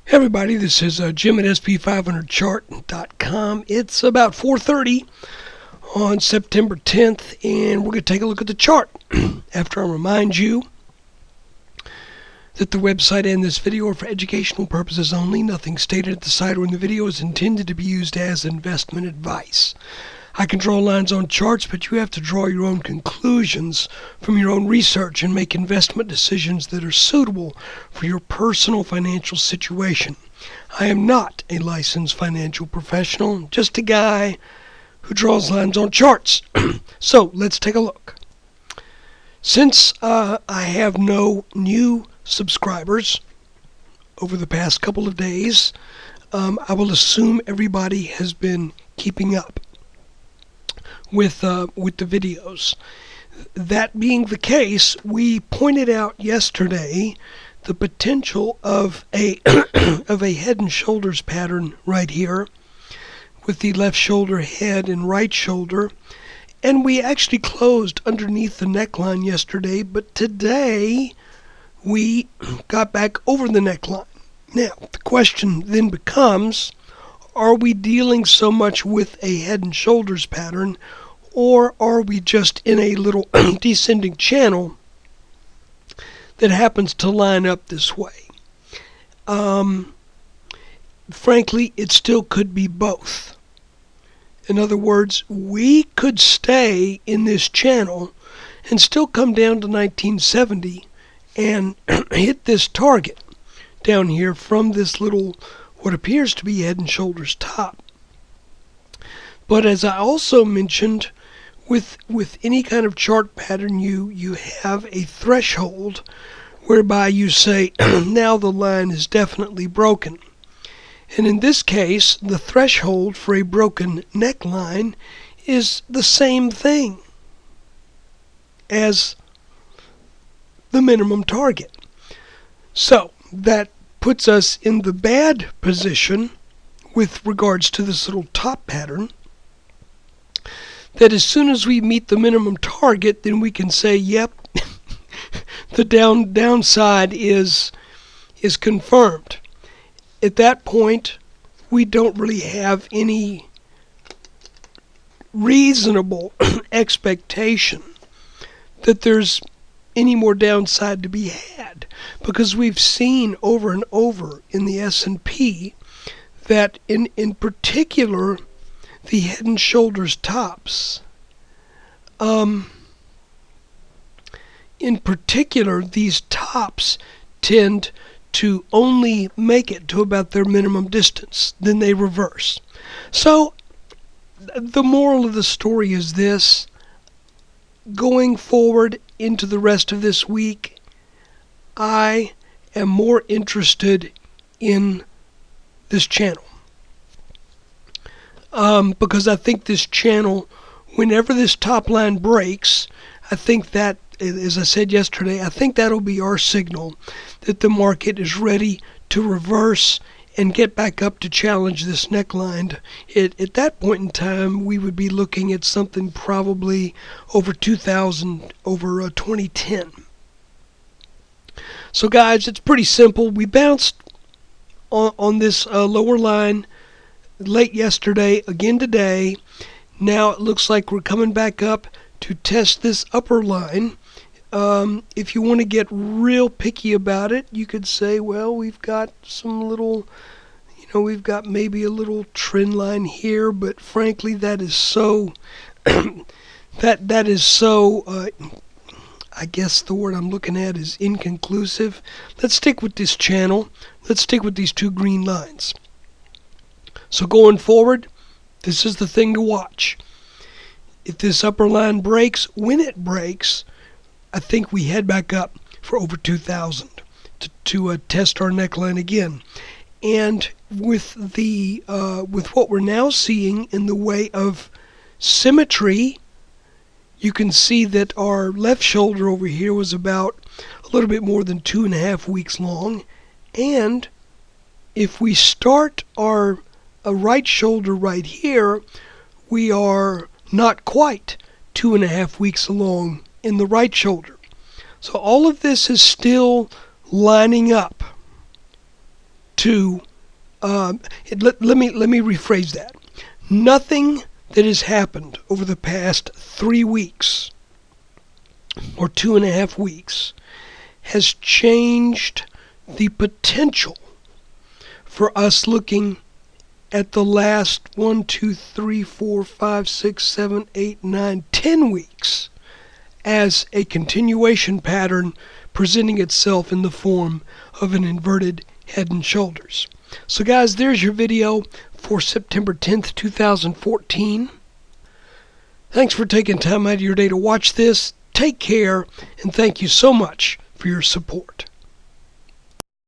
Hey everybody, this is Jim at SP500chart.com. It's about 4:30 on September 10th, and we're going to take a look at the chart. After I remind you that the website and this video are for educational purposes only. Nothing stated at the site or in the video is intended to be used as investment advice. I can draw lines on charts, but you have to draw your own conclusions from your own research and make investment decisions that are suitable for your personal financial situation. I am not a licensed financial professional, just a guy who draws lines on charts. So let's take a look. Since I have no new subscribers over the past couple of days, I will assume everybody has been keeping up with the videos. That being the case, we pointed out yesterday the potential of a of a head and shoulders pattern right here with the left shoulder head and right shoulder, and we actually closed underneath the neckline yesterday, but today we got back over the neckline. Now the question then becomes, are we dealing so much with a head and shoulders pattern, or are we just in a little descending channel that happens to line up this way? Frankly, it still could be both. In other words, we could stay in this channel and still come down to 1970 and hit this target down here from this little, what appears to be head and shoulders top. But as I also mentioned, with any kind of chart pattern, you have a threshold whereby you say, now the line is definitely broken. And in this case, the threshold for a broken neckline is the same thing as the minimum target. So that puts us in the bad position with regards to this little top pattern, that as soon as we meet the minimum target, then we can say, yep, the downside is confirmed. At that point, we don't really have any reasonable expectation that there's any more downside to be had, because we've seen over and over in the S&P that in particular the head and shoulders tops, in particular these tops tend to only make it to about their minimum distance, then they reverse. So the moral of the story is this: going forward into the rest of this week, I am more interested in this channel. Because I think this channel, whenever this top line breaks, I think that, as I said yesterday, I think that'll be our signal that the market is ready to reverse and get back up to challenge this neckline. At that point in time, we would be looking at something probably over 2000, over 2010. So guys, it's pretty simple. We bounced on this lower line late yesterday, again today. Now it looks like we're coming back up to test this upper line. If you want to get real picky about it, you could say, well, we've got some little, we've got maybe a little trend line here, but frankly, that is so, that is so, I guess the word I'm looking at is inconclusive. Let's stick with this channel. Let's stick with these two green lines. So going forward, this is the thing to watch. If this upper line breaks, when it breaks, I think we head back up for over 2000 to test our neckline again. And with the with what we're now seeing in the way of symmetry, you can see that our left shoulder over here was about a little bit more than 2.5 weeks long. And if we start our right shoulder right here, we are not quite 2.5 weeks along in the right shoulder. So all of this is still lining up to let me rephrase that. Nothing that has happened over the past 3 weeks or 2.5 weeks has changed the potential for us looking at the last 1, 2, 3, 4, 5, 6, 7, 8, 9, 10 weeks as a continuation pattern presenting itself in the form of an inverted head and shoulders. So guys, there's your video for September 10th, 2014. Thanks for taking time out of your day to watch this. Take care, and thank you so much for your support.